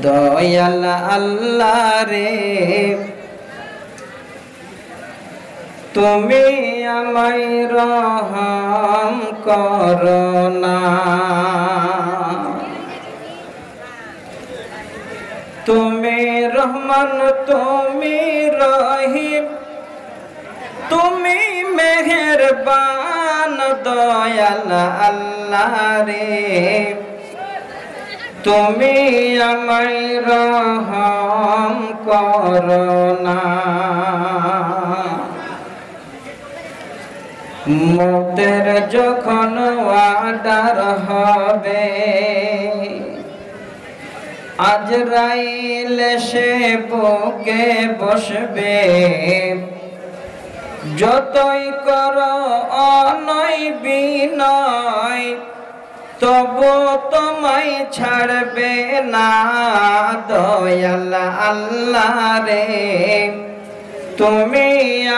দয়াল আল্লাহ রে তুমি আমায় রহম করো না। তুমি রহমান তুমি রহিম তুমি মেহেরবান দয়াল আল্লাহ রে তুমি আমায় রহম করো না। মতের যখন ওয়াদার হবে আজরাইল সে বুকে বসবে, যতই করো অনয় বিনয় তবু তোমায় ছাড়বে না দয়াল আল্লাহ রে তুমি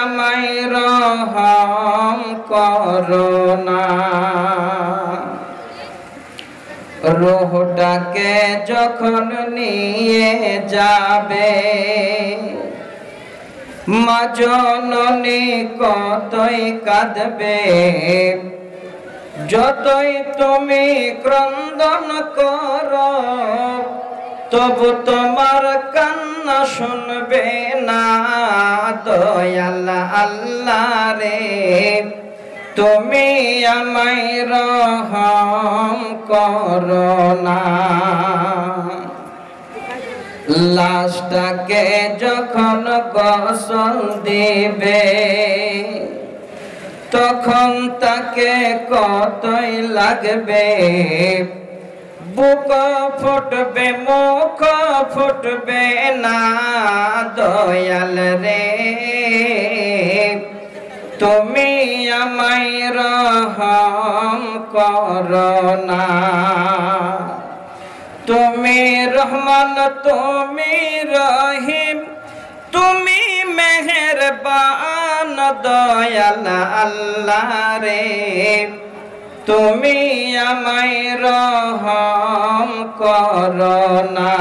আমায় রহম করো না। রূহটাকে যখন নিয়ে যাবে মা জননী কতই কাঁদবে, যতই তুমি ক্রন্দন করো তবু তোমার কান্না শুনবে না দয়াল আল্লাহ রে তুমি আমায় রহম করো না। লাশটাকে যখন গোসল দিবে তখন তাকে কতই লাগবে, বুক ফুটবে মুখ ফুটবে না দয়াল রে তুমি আমায় রহম করো না। তুমি রহমান তুমি রহিম তুমি মেহেরবান দয়াল আল্লাহ রে তুমি আমায় রহম করো না।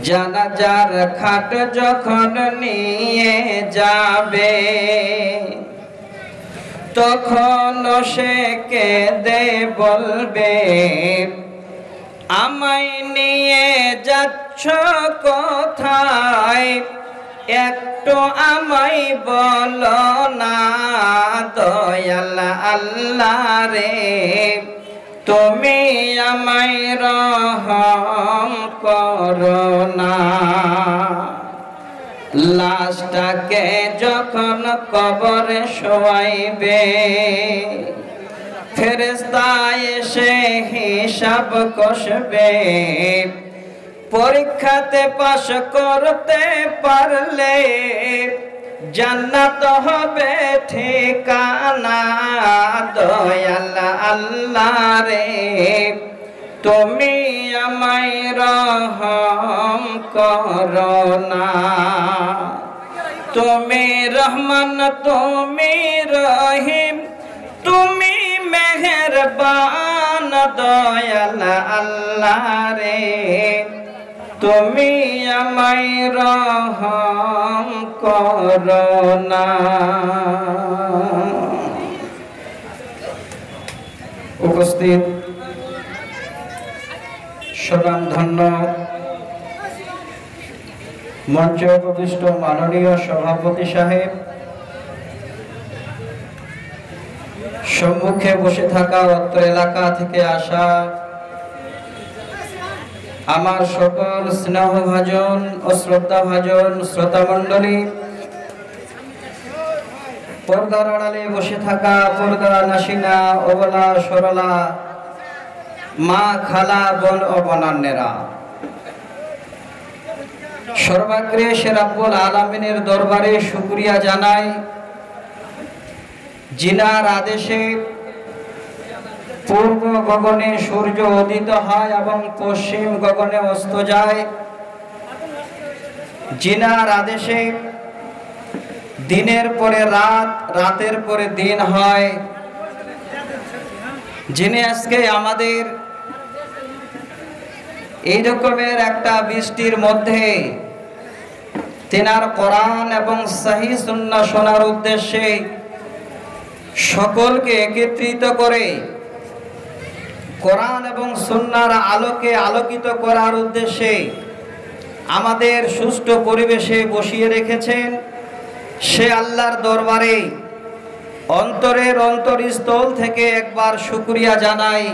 জানাজার খাট যখন নিয়ে যাবে তখন সে কেঁদে বলবে আমায় নিয়ে যাচ্ছ কোথায়, একটু আমায় বলো না দয়াল আল্লাহ রে তুমি আমায় রহম করো না। লাশটাকে যখন কবরে শোয়াইবে ফেরেশতা এসে হিসাব কষবে, পরীক্ষাতে পাশ করতে পারলে জান্নাত হবে ঠিকানা দয়াল আল্লাহ রে তুমি আমায় রহম করো না। তুমি রহমান তুমি রহিম তুমি মেহেরবান দয়াল আল্লাহ রে তুমি আমায় রহম করো না। উপস্থিত স্বনামধন্য মঞ্চে উপবিষ্ট মাননীয় সভাপতি সাহেব, সম্মুখে বসে থাকা অত্র এলাকা থেকে আসা আমার সকল স্নেহভাজন ও শ্রদ্ধাভাজন শ্রোতা মণ্ডলী, পর্দার আড়ালে বসে থাকা পর্দা নাসিনা অবলা সরলা মা খালা বোন ও বনান্যেরা, সর্বাগ্রে সে রাব্বুল আলামিনের দরবারে শুকরিয়া জানাই জিনার আদেশে পূর্ব গগনে সূর্য উদিত হয় এবং পশ্চিম গগনে অস্ত যায়, জিনার আদেশে দিনের পরে রাত রাতের পরে দিন হয়, যিনি আজকে আমাদের এই রকমের একটা বৃষ্টির মধ্যে তেনার কোরআন এবং সহিহ সুন্নাহ শোনার উদ্দেশ্যে সকলকে একত্রিত করে কোরআন এবং সুন্নাহর আলোকে আলোকিত করার উদ্দেশ্যে আমাদের সুষ্ঠু পরিবেশে বসিয়ে রেখেছেন। সে আল্লাহর দরবারে অন্তরের অন্তরস্থল থেকে একবার শুকরিয়া জানাই।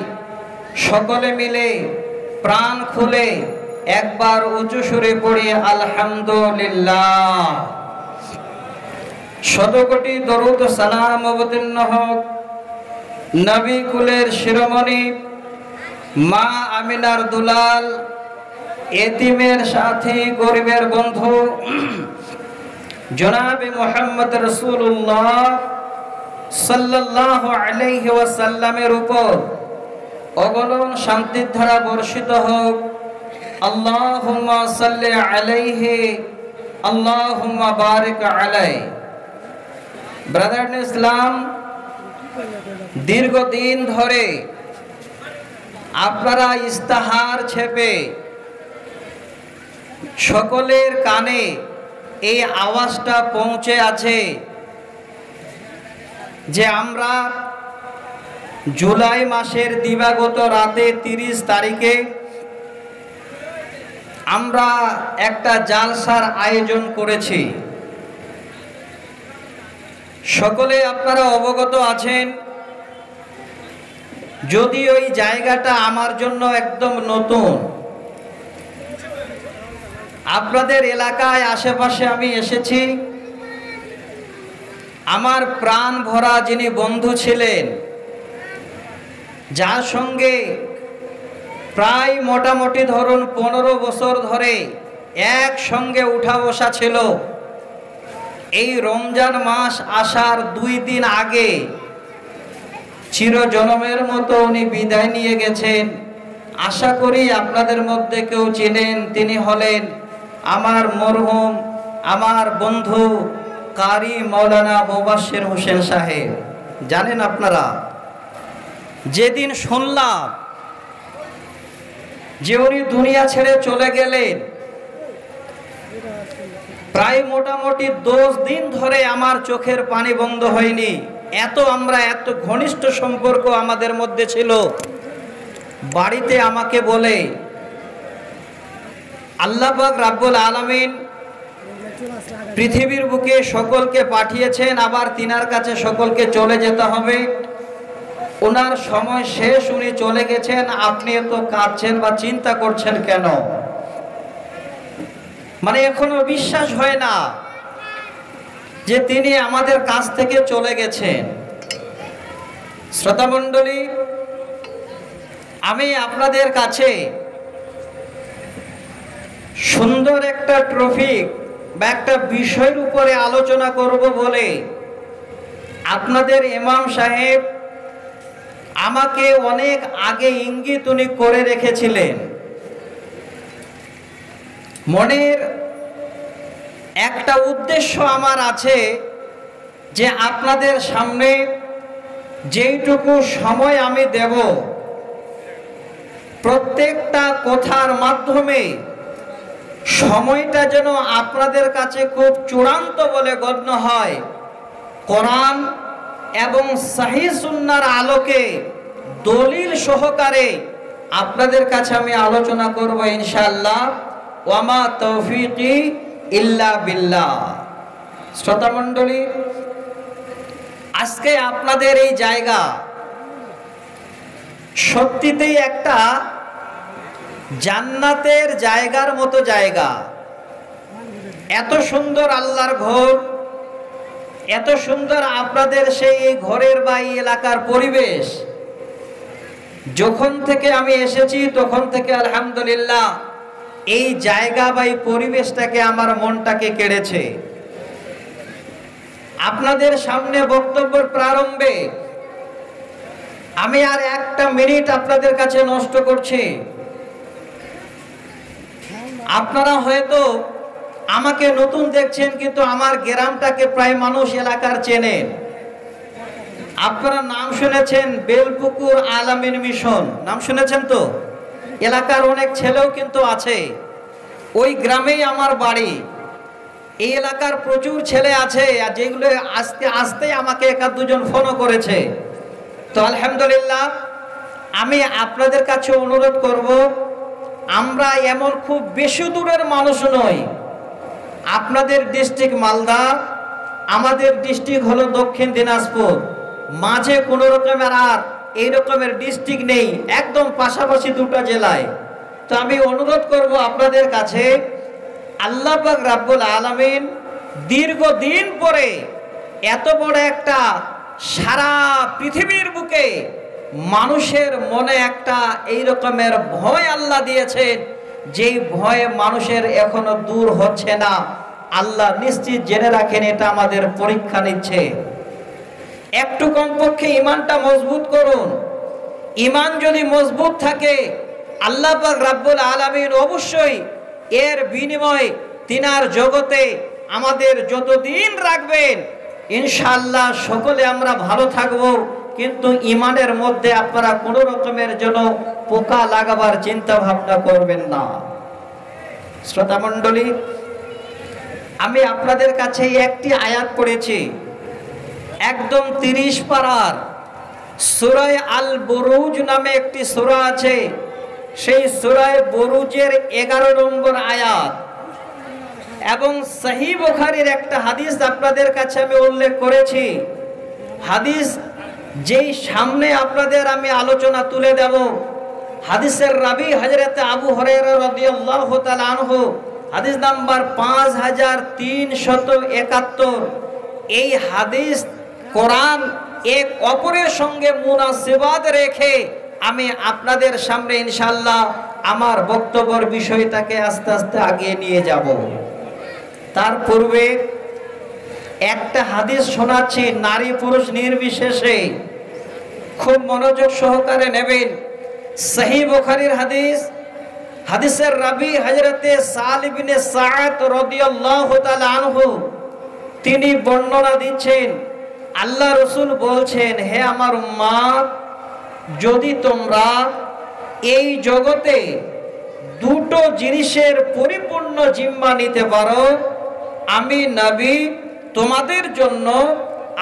সকলে মিলে প্রাণ খুলে একবার উঁচু সুরে পড়ি আলহামদুলিল্লাহ। শতকোটি দরুদ সালাম অবতীর্ণ হোক নবী কুলের শিরোমণি মা আমিনার দুলাল, এতিমের সাথী, গরিবের বন্ধু জনাবে মুহাম্মদ রাসূলুল্লাহ সাল্লাল্লাহু আলাইহি ওয়াসাল্লামের উপর অগণন শান্তির ধারা বর্ষিত হোক। আল্লাহুম্মা সাল্লি আলাইহি আল্লাহুম্মা বারিক আলাইহি। ব্রাদার ইন ইসলাম, দীর্ঘদিন ধরে আপনারা ইস্তাহার ছেপে সকলের কানে এই আওয়াজটা পৌঁছে আছে যে আমরা জুলাই মাসের দিবাগত রাতে 30 তারিখে আমরা একটা জালসার আয়োজন করেছি। সকলে আপনারা অবগত আছেন, যদি ওই জায়গাটা আমার জন্য একদম নতুন। আপনাদের এলাকায় আশেপাশে আমি এসেছি, আমার প্রাণ ভরা যিনি বন্ধু ছিলেন, যার সঙ্গে প্রায় মোটামুটি ধরুন 15 বছর ধরে একসঙ্গে উঠা বসা ছিল, এই রমজান মাস আসার 2 দিন আগে চিরজনমের মতো উনি বিদায় নিয়ে গেছেন। আশা করি আপনাদের মধ্যে কেউ চেনেন। তিনি হলেন আমার মরহুম, আমার বন্ধু কারি মাওলানা মুবাশশির হোসেন সাহেব। জানেন আপনারা, যেদিন শুনলাম যে উনি দুনিয়া ছেড়ে চলে গেলেন, প্রায় মোটামুটি 10 দিন ধরে আমার চোখের পানি বন্ধ হয়নি। এত ঘনিষ্ঠ সম্পর্ক আমাদের মধ্যে ছিল। বাড়িতে আমাকে বলে আল্লাহ পাক রাব্বুল আলামিন পৃথিবীর বুকে সকলকে পাঠিয়েছেন, আবার তিনার কাছে সকলকে চলে যেতে হবে। ওনার সময় শেষ, উনি চলে গেছেন, আপনি এত কাঁদছেন বা চিন্তা করছেন কেন? মানে এখনো বিশ্বাস হয় না যে তিনি আমাদের কাছ থেকে চলে গেছেন। শ্রোতামণ্ডলী, আমি আপনাদের কাছে সুন্দর একটা টপিক বা একটা বিষয়ের উপরে আলোচনা করব বলে আপনাদের ইমাম সাহেব আমাকে অনেক আগে ইঙ্গিত উনি করে রেখেছিলেন। মনের একটা উদ্দেশ্য আমার আছে যে আপনাদের সামনে যেইটুকু সময় আমি দেব, প্রত্যেকটা কথার মাধ্যমে সময়টা যেন আপনাদের কাছে খুব চূড়ান্ত বলে গণ্য হয়। কোরআন এবং সহিহ সুন্নাহর আলোকে দলিল সহকারে আপনাদের কাছে আমি আলোচনা করব ইনশাআল্লাহ। ওয়ামা তৌফিকি ইল্লা বিল্লাহ। শ্রোতামণ্ডলী, আজকে আপনাদের এই জায়গা সত্যিতেই একটা জান্নাতের জায়গার মতো জায়গা। এত সুন্দর আল্লাহর ঘর, এত সুন্দর আপনাদের সেই ঘরের বা এই এলাকার পরিবেশ। যখন থেকে আমি এসেছি তখন থেকে আলহামদুলিল্লাহ এই জায়গা বা এই পরিবেশটাকে আমার মনটাকে কেড়েছে। আপনাদের সামনে বক্তব্যের প্রারম্ভে আমি আর 1 মিনিট আপনাদের কাছে নষ্ট করছি। আপনারা হয়তো আমাকে নতুন দেখছেন, কিন্তু আমার গ্রামটাকে প্রায় মানুষ এলাকার চেনেন। আপনারা নাম শুনেছেন বেলপুকুর আলামিন মিশন, নাম শুনেছেন তো? এলাকার অনেক ছেলেও কিন্তু আছে। ওই গ্রামেই আমার বাড়ি। এই এলাকার প্রচুর ছেলে আছে, আর যেগুলো আস্তে আস্তে আমাকে এক দুজন ফোনও করেছে। তো আলহামদুলিল্লাহ, আমি আপনাদের কাছে অনুরোধ করব, আমরা এমন খুব বেশি দূরের মানুষ নই। আপনাদের ডিস্ট্রিক্ট মালদা, আমাদের ডিস্ট্রিক্ট হলো দক্ষিণ দিনাজপুর, মাঝে কোনো রকমের আর এই রকমের ডিস্ট্রিক্ট নেই, একদম পাশাপাশি দুটো জেলায়। তো আমি অনুরোধ করব আপনাদের কাছে, আল্লাহ পাক রাব্বুল আলামিন দীর্ঘদিন পরে এত বড় একটা সারা পৃথিবীর বুকে মানুষের মনে একটা এই রকমের ভয় আল্লাহ দিয়েছেন, যেই ভয়ে মানুষের এখনো দূর হচ্ছে না। আল্লাহ নিশ্চিত জেনে রাখেন, এটা আমাদের পরীক্ষা নিচ্ছে। একটু কমপক্ষে ইমানটা মজবুত করুন। ইমান যদি মজবুত থাকে, আল্লাহ পাক রাব্বুল আলামিন অবশ্যই এর বিনিময়ে তিনার জগতে আমাদের যতদিন রাখবেন, ইনশাআল্লাহ সকলে আমরা ভালো থাকব। কিন্তু ইমানের মধ্যে আপনারা কোনো রকমের জন্য পোকা লাগাবার চিন্তা ভাবনা করবেন না। শ্রোতা মণ্ডলী, আমি আপনাদের কাছে একটি আয়াত পড়েছি, একদম 30 পারার সূরা আল বুরুজ নামে একটি সূরা আছে। সেই সূরা বুরুজের 11 নম্বর আয়াত, এবং সহিহ বুখারীর একটা হাদিস আপনাদের কাছে আমি উল্লেখ করেছি। হাদিস যেই সামনে আপনাদের আমি আলোচনা তুলে দেব, হাদিসের রাবি হযরত আবু হুরায়রা রাদিয়াল্লাহু তাআলা আনহু, হাদিস নাম্বার 5371। এই হাদিস কোরআন এক অপরের সঙ্গে মুনাসিবাত রেখে আমি আপনাদের সামনে ইনশাআল্লাহ আমার বক্তব্যের বিষয়টাকে আস্তে আস্তে আগিয়ে নিয়ে যাব। তার পূর্বে একটা হাদিস শোনাচ্ছি, নারী পুরুষ নির্বিশেষে খুব মনোযোগ সহকারে নেবেন। সহিহ বুখারীর হাদিস, হাদিসের রাবি হযরতে সাল ইবনে সাআদ রাদিয়াল্লাহু তাআলা আনহু, তিনি বর্ণনা দিচ্ছেন, আল্লাহ রাসূল বলছেন, হে আমার উম্মত, যদি তোমরা এই জগতে দুটো জিনিসের পরিপূর্ণ জিম্মা নিতে পারো, আমি নবী তোমাদের জন্য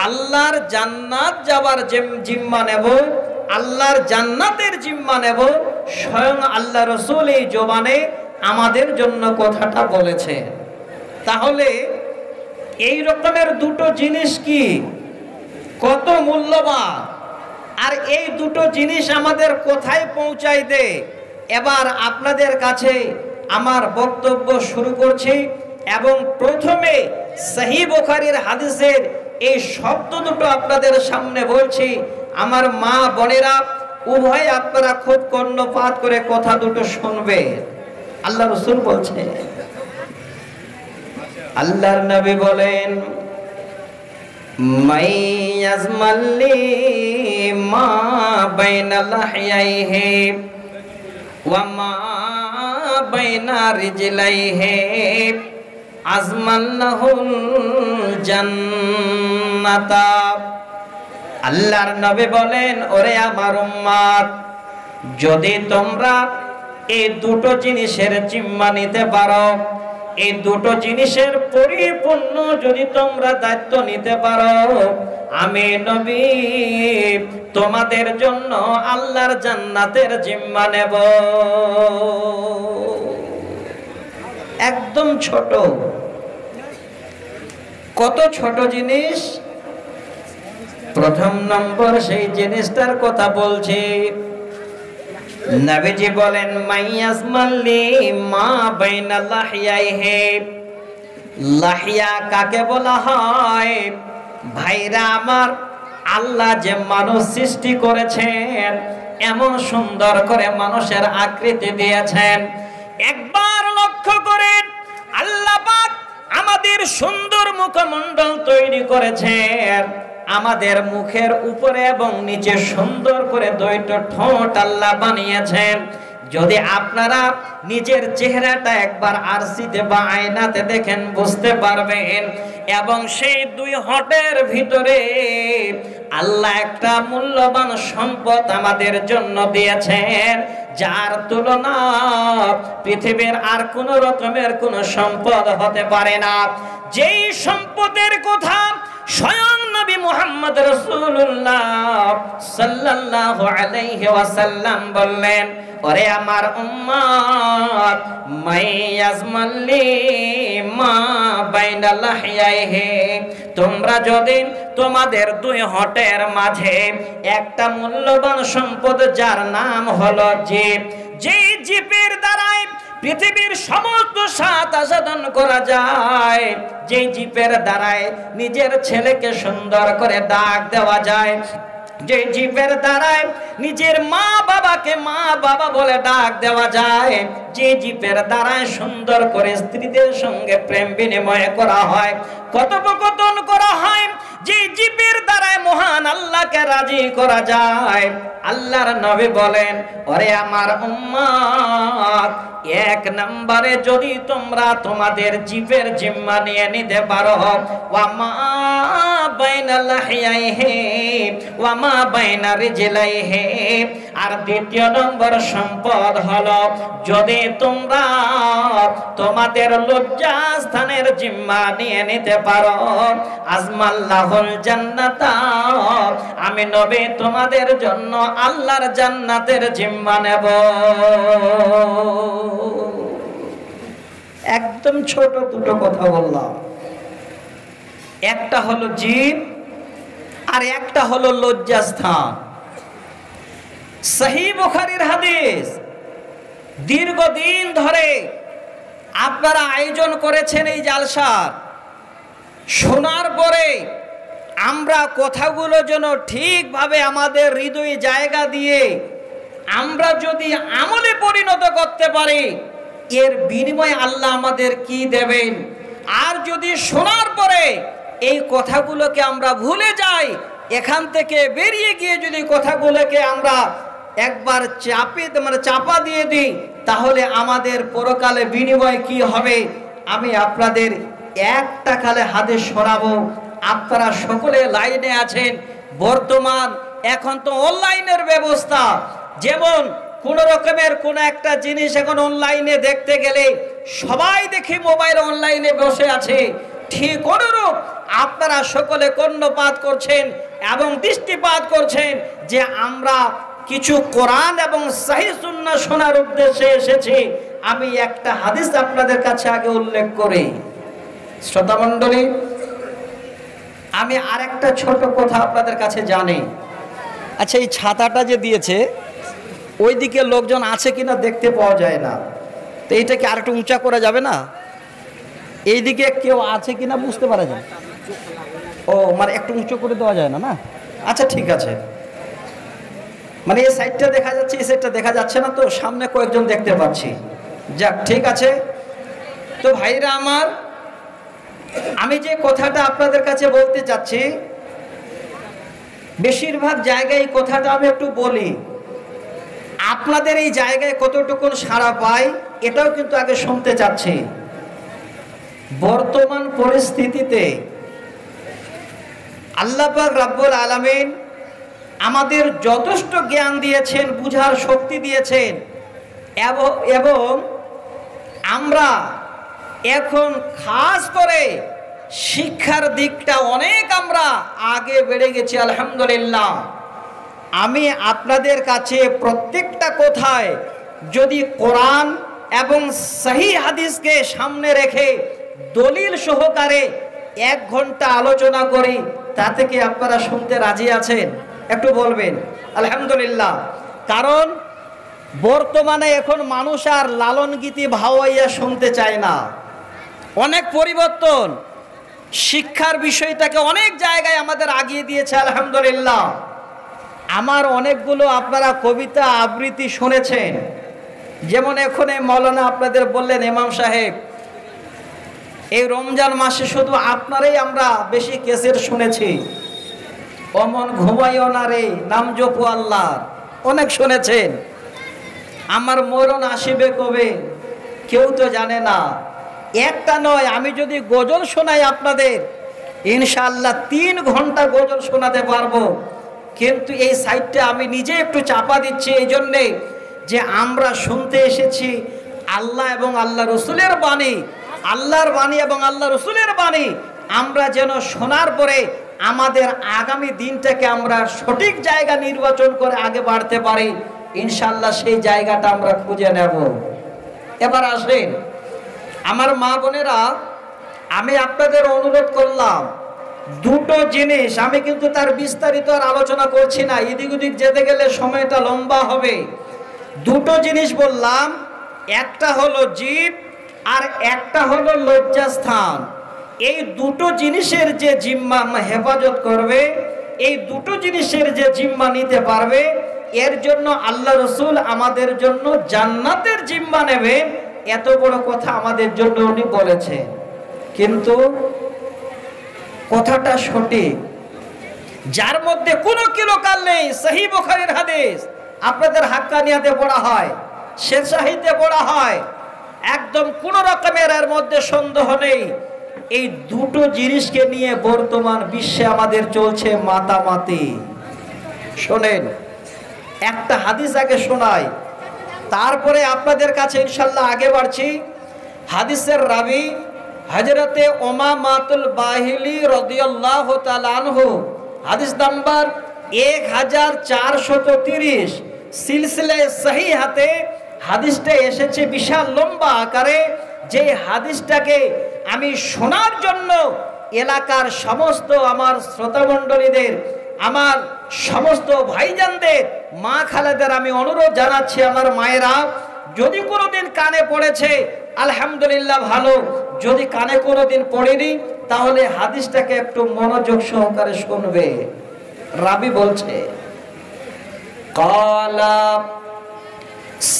আল্লাহর জান্নাত যাবার জিম্মা নেব, আল্লাহর জান্নাতের জিম্মা নেব। স্বয়ং আল্লাহ রাসূল এই জবানে আমাদের জন্য কথাটা বলেছে। তাহলে এই রকমের দুটো জিনিস কি, কত মূল্যবান, আর এই দুটো জিনিস আমাদের কোথায় পৌঁছায় দে। এবার আপনাদের কাছে আমার বক্তব্য শুরু করছি, এবং প্রথমে সহিহ বুখারীর হাদিসের এই শব্দ দুটো আপনাদের সামনে বলছি। আমার মা বোনেরা উভয় আপনারা খুব কর্ণপাত করে কথা দুটো শুনবে। আল্লাহ রাসূল বলছে, আল্লাহর নবী বলেন, মাইয়াজমাল্লি মা বাইনা লাহইয়াইহি ওয়া মা বাইনা রিজলাইহি আজমাল্লাহুল জান্নাতা। আল্লাহর নবী বলেন, ওরে আমার উম্মত, যদি তোমরা এই দুটো জিনিসের জিম্মা নিতে পারো, এই দুটো জিনিসের পরিপূর্ণ যদি তোমরা দায়িত্ব নিতে পারো, আমি নবী তোমাদের জন্য আল্লাহর জান্নাতের জিম্মা নেব। একদম ছোট, কত ছোট জিনিস। প্রথম নম্বর সেই জিনিসটার কথা বলছি। নবীজি বলেন, মাইয়াজমাল্লি মা বাইনা লাহইয়াইহি। লাহিয়া কাকে বলা হয়? ভাইরা আমার, আল্লাহ যে মানুষ সৃষ্টি করেছেন, এমন সুন্দর করে মানুষের আকৃতি দিয়েছেন। একবার লক্ষ্য করেন, আল্লাহ পাক আমাদের সুন্দর মুখমণ্ডল তৈরি করেছেন। আমাদের মুখের উপরে এবং নিচে সুন্দর করে দুইটা ঠোঁট আল্লাহ বানিয়েছেন। যদি আপনারা নিজের চেহারাটা একবার আরসিতে বা আয়নাতে দেখেন বুঝতে পারবেন। এবং সেই দুই হটের ভিতরে আল্লাহ একটা মূল্যবান সম্পদ আমাদের জন্য দিয়েছেন, যার তুলনা পৃথিবীর আর কোন রকমের কোন সম্পদ হতে পারে না। যেই সম্পদের কথা স্বয়ং নবী মুহাম্মদ রাসূলুল্লাহ সাল্লাল্লাহু আলাইহি ওয়াসাল্লাম বললেন, ওরে আমার উম্মত, মাইয়াজমাল্লি মা বাইনা লাহিয়াইহি, তোমরা যদি তোমাদের দুই হটের মাঝে একটা মূল্যবান সম্পদ যার নাম হলো জিভ, যেই জিভের দ্বারাই পৃথিবীর সমস্ত স্বাদ আস্বাদন করা যায়, যে জিভের দ্বারায় নিজের ছেলেকে সুন্দর করে ডাক দেওয়া যায়, যে জিভের দ্বারায় নিজের মা বাবাকে মা বাবা বলে ডাক দেওয়া যায়, যে জিভের দ্বারায় সুন্দর করে স্ত্রীদের সঙ্গে প্রেম বিনিময় করা হয়, কথোপকথন করা হয়, যে জিভের দ্বারায় মহান আল্লাহকে রাজি করা যায়। আল্লাহর নবী বলেন, ওরে আমার উম্মত, এক নম্বরে যদি তোমরা তোমাদের জিভের জিম্মা নিয়ে নিতে পারো, ওয়া মা বাইনা লাহিয়াইহি ওয়া মা বাইনা রিজলাইহি, আর দ্বিতীয় নম্বর সম্পদ হলো যদি তোমরা তোমাদের লজ্জাস্থানের জিম্মা নিয়ে নিতে পারো, আজমাল্লাহুল জান্নাতা, আমি নবী তোমাদের জন্য আল্লাহর জান্নাতের জিম্মা নেব। একদম ছোট দুটো কথা বললাম, একটা হলো জিভ আর একটা হলো লজ্জাস্থান। সহিহ বুখারীর হাদিস, দীর্ঘদিন ধরে আপনারা আয়োজন করেছেন এই জালসার, শোনার পরে আমরা কথাগুলো যেন ঠিকভাবে আমাদের হৃদয়ে জায়গা দিয়ে আমরা যদি আমলে পরিণত করতে পারি, এর বিনিময়ে আল্লাহ আমাদের কি দেবেন। আর যদি শোনার পরে এই কথাগুলোকে আমরা ভুলে যাই, এখান থেকে বেরিয়ে গিয়ে যদি কথাগুলোকে আমরা একবার চাপা দিয়ে দিই, তাহলে আমাদের পরকালে বিনিময় কি হবে। আমি আপনাদের একটা কালে হাদিস শোনাবো। আপনারা সকলে লাইনে আছেন, বর্তমান এখন তো অনলাইনের ব্যবস্থা, যেমন কোন রকমের কোন একটা জিনিস এখন অনলাইনে দেখতে গেলে সবাই দেখি মোবাইল অনলাইনে বসে আছে, ঠিক অনুরূপ আপনারা সকলে কর্ণপাত করছেন এবং দৃষ্টিপাত করছেন যে আমরা কিছু কোরআন এবং সহিহ সুন্নাহ শোনার উদ্দেশ্যে এসেছি। আমি একটা হাদিস আপনাদের কাছে আগে উল্লেখ করি। শ্রোতা মণ্ডলী, আমি আরেকটা ছোট কথা আপনাদের কাছে জানি। আচ্ছা, এই ছাতাটা যে দিয়েছে ওইদিকে লোকজন আছে কিনা দেখতে পাওয়া যায় না, তো এইটা কি আর একটু উঁচা করা যাবে না? এইদিকে কেউ আছে কিনা বুঝতে পারা যায়? ও মানে একটু উঁচু করে দেওয়া যায় না? না, আচ্ছা ঠিক আছে। মানে এই সাইডটা দেখা যাচ্ছে, এই সাইডটা দেখা যাচ্ছে না, তো সামনে কয়েকজন দেখতে পাচ্ছি। যাক, ঠিক আছে। তো ভাইরা আমার, আমি যে কথাটা আপনাদের কাছে বলতে চাচ্ছি, বেশিরভাগ জায়গায় এই কথাটা আমি একটু বলি, আপনাদের এই জায়গায় কতটুকু সাড়া পাই এটাও কিন্তু আগে শুনতে চাচ্ছি। বর্তমান পরিস্থিতিতে আল্লাহ পাক রব্বুল আলামিন আমাদের যথেষ্ট জ্ঞান দিয়েছেন, বুঝার শক্তি দিয়েছেন, এবং আমরা এখন খাস করে শিক্ষার দিকটা অনেক আমরা আগে বেড়ে গেছি আলহামদুলিল্লাহ। আমি আপনাদের কাছে প্রত্যেকটা কথায় যদি কোরআন এবং সহিহ হাদিসকে সামনে রেখে দলিল সহকারে 1 ঘন্টা আলোচনা করি, তাতে কি আপনারা শুনতে রাজি আছেন? একটু বলবেন আলহামদুলিল্লাহ। কারণ বর্তমানে এখন মানুষ আর লালন গীতি ভাওয়াইয়া শুনতে চায় না, অনেক পরিবর্তন, শিক্ষার বিষয়টাকে অনেক জায়গায় আমাদের আগিয়ে দিয়েছে আলহামদুলিল্লাহ। আমার অনেকগুলো আপনারা কবিতা আবৃত্তি শুনেছেন, যেমন এখন এই মৌলানা আপনাদের বললেন ইমাম সাহেব, এই রমজান মাসে শুধু আপনারাই আমরা বেশি কেসেট শুনেছি। অমন ঘুমাইও না রে, নাম জপু আল্লাহ, অনেক শুনেছেন। আমার মরণ আসিবে কবে কেউ তো জানে না। একটা নয়, আমি যদি গজল শোনাই আপনাদের, ইনশাআল্লাহ 3 ঘন্টা গজল শোনাতে পারবো। কিন্তু এই সাইডটা আমি নিজে একটু চাপা দিচ্ছি এই জন্যে যে আমরা শুনতে এসেছি আল্লাহ এবং আল্লাহ রসুলের বাণী, আল্লাহর বাণী এবং আল্লাহ রসুলের বাণী। আমরা যেন শোনার পরে আমাদের আগামী দিনটাকে আমরা সঠিক জায়গা নির্বাচন করে আগে বাড়তে পারি, ইনশাআল্লাহ সেই জায়গাটা আমরা খুঁজে নেব। এবার আসেন আমার মা বোনেরা, আমি আপনাদের অনুরোধ করলাম দুটো জিনিস, আমি কিন্তু তার বিস্তারিত আর আলোচনা করছি না, এদিক ওদিক যেতে গেলে সময়টা লম্বা হবে। দুটো জিনিস বললাম, একটা হলো জীব আর একটা হলো লজ্জাস্থান। এই দুটো জিনিসের যে জিম্মা হেফাজত করবে, এই দুটো জিনিসের যে জিম্মা নিতে পারবে, এর জন্য আল্লাহ রসুল আমাদের জন্য জান্নাতের জিম্মা নেবে, এত বড় কথা আমাদের জন্য উনি বলেছে। কিন্তু কথাটা সঠিক, যার মধ্যে কোনো কিলোকাল নেই। সহিহ বুখারীর হাদিস আপনাদের হাক্কানিয়াতে পড়া হয়, শেরশাহিতে পড়া হয়, একদম কোন রকমের এর মধ্যে সন্দেহ নেই। এই দুটো জিনিসকে নিয়ে বর্তমান বিশ্বে আমাদের চলছে মাতামাতি। শোনেন, একটা হাদিস আগে শোনাই, তারপরে আপনাদের কাছে ইনশাআল্লাহ আগে বাড়ছি। হাদিসের রাবি হযরতে উমামাতুল বাহিলি রাদিয়াল্লাহু তাআলা আনহু, হাদিস নাম্বার 1430, সিলসিলায়ে সহিহাতে হাদিসটা এসেছে বিশাল লম্বা আকারে। যে হাদিসটাকে আমি শোনার জন্য এলাকার সমস্ত আমার শ্রোতামণ্ডলীদের, আমার সমস্ত ভাইজানদের, মা খালাদের আমি অনুরোধ জানাচ্ছি, আমার মায়েরা, যদি কোনোদিন কানে পড়েছে আলহামদুলিল্লাহ ভালো, যদি কানে কোনোদিন পড়েনি তাহলে হাদিসটাকে একটু মনোযোগ সহকারে শুনবে। রাবি বলছে, ক্বালা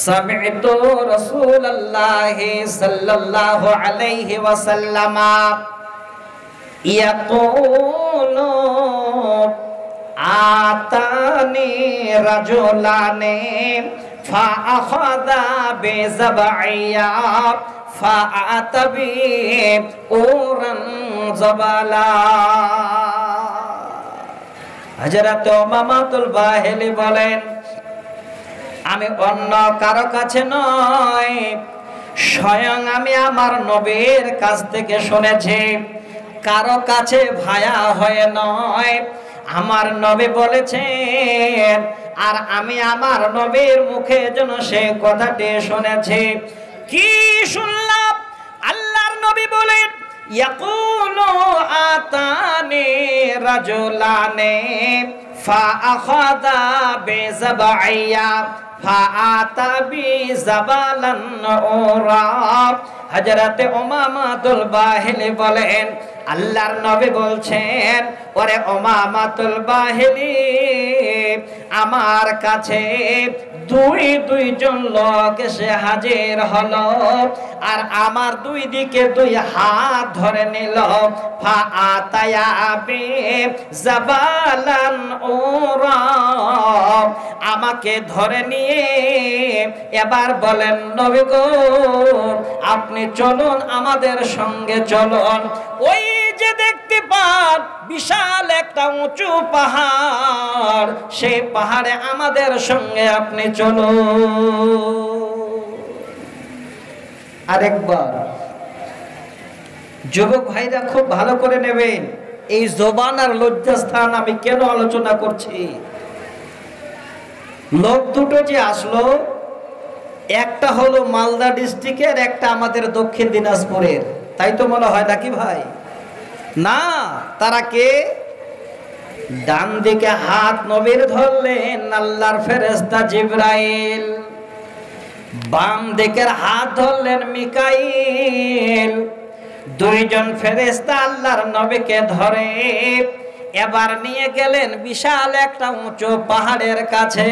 সামি'তু রাসূলুল্লাহি সাল্লাল্লাহু আলাইহি ওয়াসাল্লাম ইয়াকুলু আতানি রাজুলানে ফাআখাযা বিযাবইয়া ফাআতাবি উরান জাবালা। হযরত উমামাতুল বাহিলি বলেন, আমি অন্য কারো কাছে নয়, স্বয়ং আমি আমার নবীর কাছ থেকে শুনেছি, কারো কাছে ভায়া হয়ে নয়। আমার নবী বলেছেন, আর আমি আমার নবীর মুখে যেন সে কথাটি শুনেছি। কি শুনলাম? আল্লাহর নবী বলেন, ইয়াকুলু আতানি রাজুলানে ফাআখাযা বিযাবইয়া ফাআতা বিযাবালান উরা। হযরতে উমামাতুল বাহিলি বলেন, আল্লাহর নবী বলছেন, ওরে উমামাতুল বাহিলি, আমার কাছে দুইজন লোক এসে হাজির হলো, আর আমার দুই দিকে 2 হাত ধরে নিল। ফাআতায়া বিযাবালান উরা, আমাকে ধরে নিয়ে এবার বলেন, নবী গো আপনি চলুন, আমাদের সঙ্গে চলুন। ওই যে দেখতে পান বিশাল একটা উঁচু পাহাড়, সেই পাহাড়ে আমাদের সঙ্গে আপনি চলুন। আরেকবার যুবক ভাইরা খুব ভালো করে নেবেন, এই জবান আর লজ্জাস্থান আমি কেন আলোচনা করছি। লোক দুটো যে আসলো, একটা হলো মালদা ডিস্ট্রিক্টের, একটা আমাদের দক্ষিণ দিনাজপুরের, তাই তো মনে হয় নাকি ভাই? না, তারা কে? ডান দিকে হাত নবীর ধরলেন আল্লাহর ফেরেশতা জিবরাইল, বাম দিকের হাত ধরলেন মিকাইল। 2 জন ফেরেশতা আল্লাহর নবীকে ধরে এবার নিয়ে গেলেন বিশাল একটা উঁচু পাহাড়ের কাছে।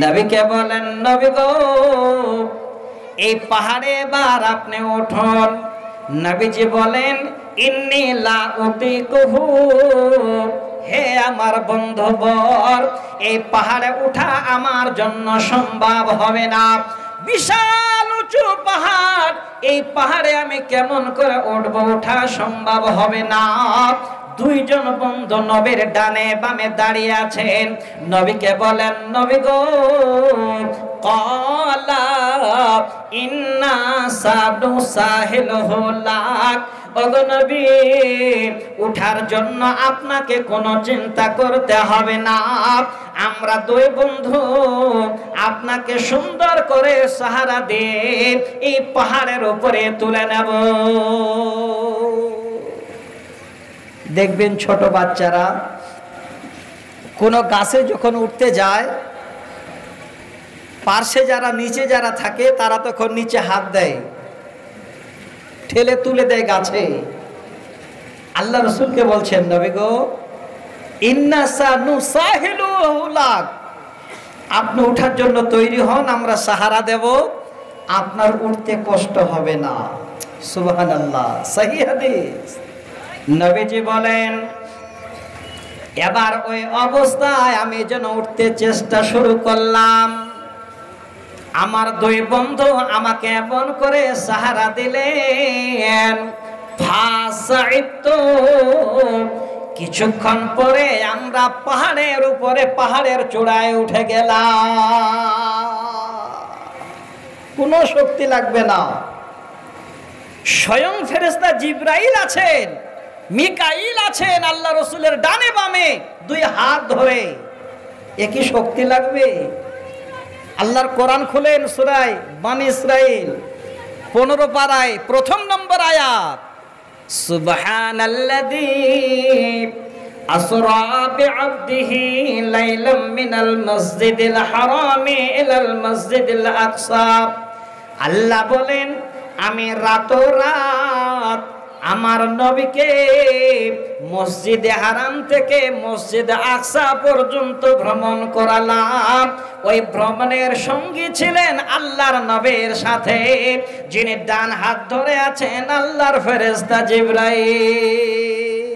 নবীকে বলেন, নবী গো এই পাহাড়ে এবার আপনি উঠুন। নবীজি বলেন, ইন্নী লা উতিকুহু, হে আমার বন্ধুবর, এই পাহাড়ে ওঠা আমার জন্য সম্ভব হবে না। বিশাল উঁচু পাহাড়, এই পাহাড়ে আমি কেমন করে উঠবো? ওঠা সম্ভব হবে না। দুইজন বন্ধু নবীর ডানে বামে দাঁড়িয়ে আছেন। নবীকে বলেন, নবী গো, ক্বালা ইন্না সানুসাহিলহু লাক। ওগো নবী, উঠার জন্য আপনাকে কোনো চিন্তা করতে হবে না। আমরা দুই বন্ধু আপনাকে সুন্দর করে সাহারা দিয়ে এই পাহাড়ের উপরে তুলে নেব। দেখবেন ছোট বাচ্চারা কোনো গাছে যখন উঠতে যায়, পার্শ্বে যারা নিচে যারা থাকে তারা তখন নিচে হাত দেয়, ঠেলে তুলে দেয় গাছে। আল্লাহ রাসূলকে বলছেন, নবী গো, ইন্না সানুসাহিলুহু লাক, আপনি উঠার জন্য তৈরি হন, আমরা সাহারা দেব, আপনার উঠতে কষ্ট হবে না। সুবহানাল্লাহ, সহিহ হাদিস। নবীজি বলেন, এবার ওই অবস্থায় আমি যেন উঠতে চেষ্টা শুরু করলাম, আমার দুই বন্ধু আমাকে এমন করে সাহারা দিলেন। কিছুক্ষণ পরে আমরা পাহাড়ের উপরে, পাহাড়ের চূড়ায় উঠে গেলাম। কোনো শক্তি লাগবে না। স্বয়ং ফেরেশতা জিবরাইল আছেন, মিকাইল আছেন আল্লাহ রাসূলের ডানে বামে, দুই হাত ধরে। একই শক্তি লাগবে? আল্লাহর কোরআন খুলেন, সূরা বনী ইসরাঈল 15 পারায় 1 নম্বর আয়াত, সুবহানাল্লাযী আসরা বিআবদিহি লাইলাম মিনাল মসজিদিল হারামি ইলাল মসজিদিল আকসা। আল্লাহ বলেন, আমি রাতোরাত আমার নবীকে মসজিদে হারাম থেকে মসজিদ আকসা পর্যন্ত ভ্রমণ করালাম। ওই ভ্রমণের সঙ্গী ছিলেন আল্লাহর নবীর সাথে, যিনি ডান হাত ধরে আছেন আল্লাহর ফেরেশতা জিবরাইল।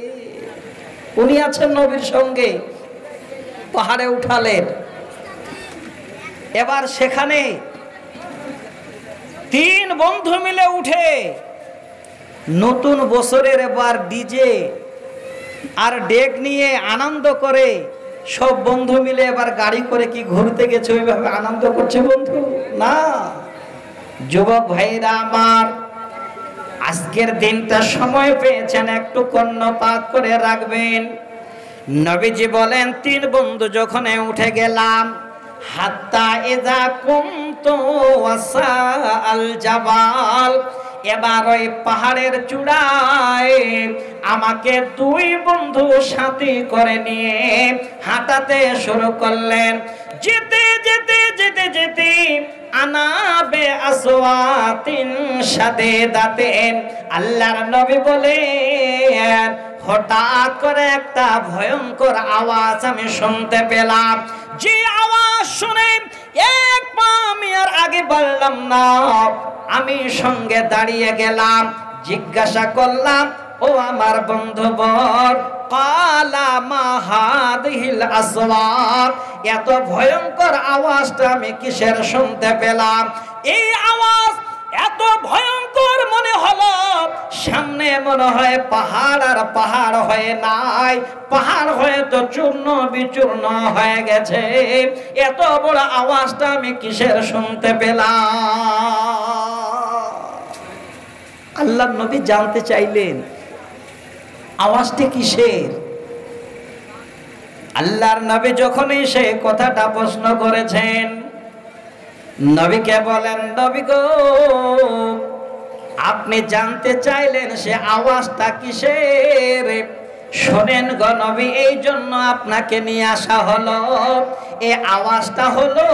উনি আছেন নবীর সঙ্গে, পাহাড়ে উঠালেন। এবার সেখানে 3 বন্ধু মিলে উঠে, নতুন বছরের এবার ডিজে আর ডেক নিয়ে আনন্দ করে সব বন্ধু মিলে এবার গাড়ি করে কি ঘুরতে গেছে ওইভাবে আনন্দ করছে বন্ধু? না। যুবক ভাইরা আমার, আজকের দিনটা সময় পেয়েছেন, একটু কর্ণপাত করে রাখবেন। নবীজি বলেন, 3 বন্ধু যখন উঠে গেলাম, হাত্তা ইযা কুনতু ওয়াসা আল জাবাল, এবার ওই পাহাড়ের চূড়ায় আমাকে 2 বন্ধু সাথী করে নিয়ে হাঁটাতে শুরু করলেন। যেতে যেতে যেতে যেতে আনাবে আসওয়াতিন শাদীদাতিন, আল্লাহর নবী বলেন, হঠাৎ করে একটা ভয়ঙ্কর আওয়াজ আমি শুনতে পেলাম। যে আওয়াজ শুনে এক পা আমি আর আগে বাড়লাম না, আমি সঙ্গে দাঁড়িয়ে গেলাম। জিজ্ঞাসা করলাম, ও আমার বন্ধুবর, ক্বালা মা হাযিহিল আসওয়াত, এত ভয়ঙ্কর আওয়াজটা আমি কিসের শুনতে পেলাম? এই আওয়াজ এত ভয়ঙ্কর মনে হলো, সামনে মনে হয় পাহাড় আর পাহাড় হয়ে নাই, পাহাড় হয়ে তো চূর্ণ বিচূর্ণ হয়ে গেছে। এত বড় আওয়াজটা আমি কিসের শুনতে পেলাম? আল্লাহর নবী জানতে চাইলেন আওয়াজটি কিসের। আল্লাহর নবী যখনই সে কথাটা প্রশ্ন করেছেন, নবীকে বলেন, নবী গো, আপনি জানতে চাইলেন সে আওয়াজটা কিসের? শোনেন গো নবী, এই জন্য আপনাকে নিয়ে আসা হলো। এই আওয়াজটা হলো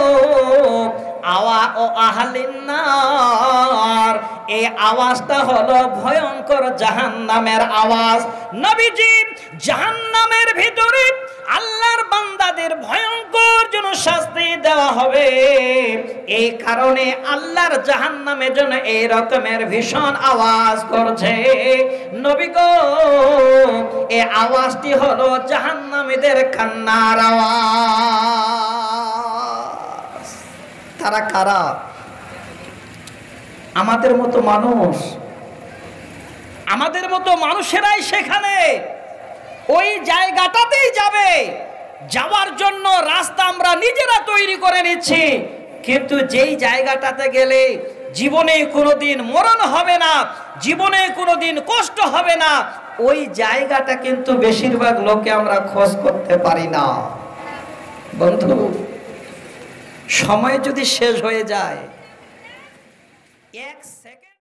আওয়া ও আহলিন নার, এই আওয়াজটা হলো ভয়ঙ্কর জাহান্নামের আওয়াজ। নবীজি জাহান্নামের ভিতরে আল্লাহর বান্দাদের ভয়ঙ্কর যেন শাস্তি দেওয়া হবে, এই কারণে আল্লাহর জাহান্নামের জন্য এই রকমের ভীষণ আওয়াজ করছে। নবী গো, এই আওয়াজটি হলো জাহান্নামীদের কান্নার আওয়াজ। তারা কারা? আমাদের মতো মানুষ, আমাদের মতো মানুষেরাই সেখানে ওই জায়গাটাতেই যাবে। যাওয়ার জন্য রাস্তা আমরা নিজেরা তৈরি করে নিচ্ছি, কিন্তু যেই জায়গাটাতে গেলে জীবনে কোনোদিন মরণ হবে না, জীবনে কোনোদিন কষ্ট হবে না, ওই জায়গাটা কিন্তু বেশিরভাগ লোকে আমরা খোঁজ করতে পারি না। বন্ধু, সময় যদি শেষ হয়ে যায়, এক সেকেন্ড